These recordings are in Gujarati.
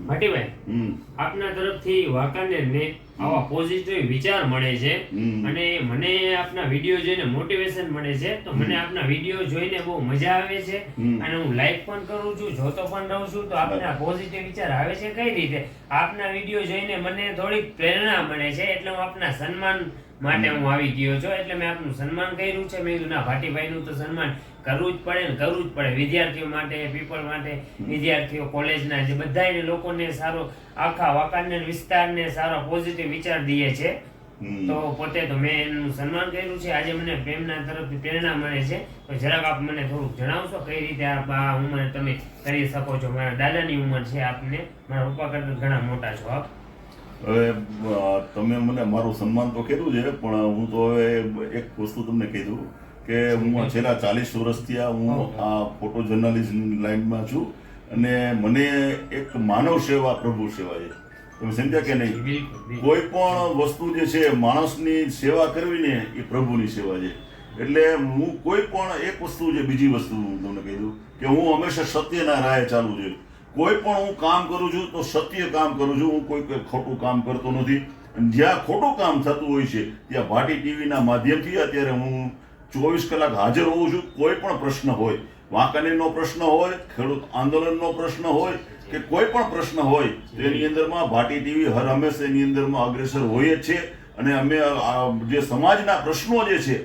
ભાટીભાઈ, આપના તરફથી વાંકાનેરને આવા પોઝિટિવ વિચાર મળે છે અને મને આપના વિડીયો જોઈને મોટિવેશન મળે છે. તો મને આપના વિડીયો જોઈને બહુ મજા આવે છે અને હું લાઈક પણ કરું છું, જોતો પણ રહું છું. તો આપના પોઝિટિવ વિચાર આવે છે કઈ રીતે? આપના વિડીયો જોઈને મને થોડીક પ્રેરણા મળે છે, એટલે હું આપના સન્માન માટે હું આવી ગયો છું. એટલે મેં આપનું સન્માન કર્યું છે. મેં કીધું ના, ભાટીભાઈનું તો સન્માન કરવું જ પડે ને કરવું જ પડે. વિદ્યાર્થીઓ માટે, પીપલ માટે, વિદ્યાર્થીઓ કોલેજના જે બધાય લોકોને સારો, આખા વાંકાનેર વિસ્તારને સારો પોઝિટિવ વિચાર દે છે. તો પોતે તો મેં એનું સન્માન કર્યું છે. આજે મને પ્રેમના તરફથી પ્રેરણા મળે છે. તો જરાક આપ મને થોડુંક જણાવશો કઈ રીતે આપ આ ઉંમર તમે કરી શકો છો? મારા દાદાની ઉંમર છે, આપને મારા પપ્પા કરતા ઘણા મોટા છો આપ. હવે તમે મને મારું સન્માન તો કર્યું છે, પણ હું તો હવે એક વસ્તુ તમને કીધું કે હું છેલ્લા 40 વર્ષથી હું આ ફોટો જર્નલિઝમ લાઈનમાં છું અને મને એક માનવ સેવા પ્રભુ સેવા છે. તમે સમજ્યા કે નહીં? કોઈ પણ વસ્તુ જે છે માણસની સેવા કરવી ને એ પ્રભુની સેવા છે. એટલે હું કોઈ પણ એક વસ્તુ છે, બીજી વસ્તુ હું તમને કહી દઉં કે હું હંમેશા સત્યના રાહે ચાલુ છું. કોઈ પણ હું કામ કરું છું તો સત્ય કામ કરું છું. હું કોઈ ખોટું કામ કરતો નથી. જ્યાં ખોટું કામ થતું હોય છે ત્યાં ભાટી ટીવીના માધ્યમથી અત્યારે હું 24 કલાક હાજર હોઉં છું. કોઈ પણ પ્રશ્ન હોય, વાંકાનેરનો પ્રશ્ન હોય, ખેડૂત આંદોલનનો પ્રશ્ન હોય કે કોઈ પણ પ્રશ્ન હોય તો એની અંદરમાં ભાટી ટીવી હર હંમેશા એની અંદરમાં અગ્રેસર હોય જ છે. અને અમે જે સમાજના પ્રશ્નો જે છે,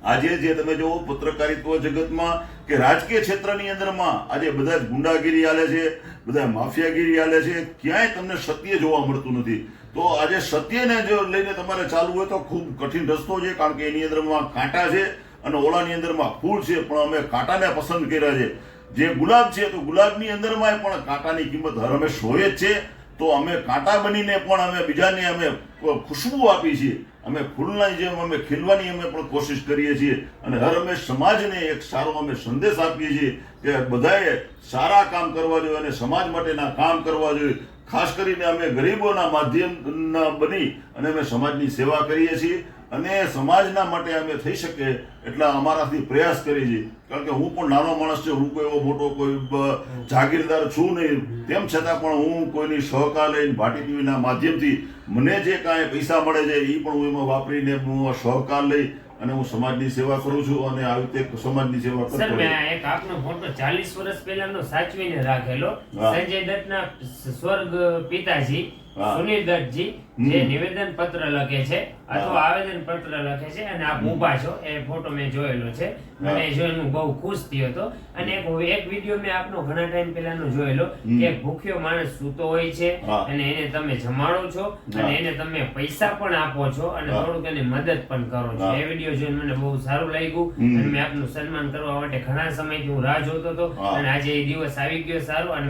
આજે જે તમે જો પત્રકારિત્વ જગતમાં કે રાજકીય ક્ષેત્રની અંદરમાં આજે બધા જ ગુંડાગીરી હાલે છે, બધા માફિયાગીરી હાલે છે, ક્યાંય તમને સત્ય જોવા મળતું નથી. તો આજે સત્યને જો લઈને તમારે ચાલવું હોય તો ખૂબ કઠિન રસ્તો છે, કારણ કે એની અંદરમાં કાંટા છે અને ઓલાની અંદરમાં ફૂલ છે. પણ અમે કાંટાને પસંદ કર્યા છે. જે ગુલાબ છે તો ગુલાબની અંદરમાં પણ કાંટાની કિંમત હર હંમેશ હોય જ છે. તો અમે કાંટા બનીને પણ અમે બીજાને અમે ખુશ્બુ આપી છીએ. અમે ફૂલની જેમ અમે ખીલવાની અમે પણ કોશિશ કરીએ છીએ અને હર હંમેશ સમાજને એક સારો અમે સંદેશ આપીએ છીએ કે બધાએ સારા કામ કરવા જોઈએ અને સમાજ માટેના કામ કરવા જોઈએ. ખાસ કરીને અમે ગરીબોના માધ્યમ બની અને અમે સમાજની સેવા કરીએ છીએ અને સમાજના માટે અમે થઈ શકે એટલા અમારાથી પ્રયાસ કરીએ છીએ. કારણ કે હું પણ નાનો માણસ છું, હું કોઈ એવો મોટો કોઈ જાગીરદાર છું નહીં. તેમ છતાં પણ હું કોઈની સહકાર લઈને ભાટી ટીવીના માધ્યમથી મને જે કાંઈ પૈસા મળે છે એ પણ હું એમાં વાપરીને હું સહકાર લઈ અને હું સમાજની સેવા કરું છું અને આવી રીતે સમાજની સેવા કરતો. સર, મેં એક આપનો ફોટો 40 વર્ષ પહેલાનો સાચવીને રાખેલો. સંજય દત્તના સ્વર્ગ પિતાજી સુનિલ દત્તજી જે નિવેદન પત્ર લખે છે અથવા આવેદન પત્ર લખે છે અને આપ ઊભા છો, એ ફોટો મેં જોયેલો છે અને જોઈને હું બહુ ખુશ થયો હતો. અને એક વિડીયો મેં આપનો ઘણા ટાઈમ પહેલાનો જોયેલો કે ભૂખ્યો માણસ સૂતો હોય છે અને એને તમે જમાડો છો અને એને તમે પૈસા પણ આપો છો અને થોડુંક એને મદદ પણ કરો છો. એ વિડીયો જોઈને મને બહુ સારું લાગ્યું અને મેં આપનું સન્માન કરવા માટે ઘણા સમયથી હું રાહ જોતો હતો અને આજે એ દિવસ આવી ગયો સારો. અને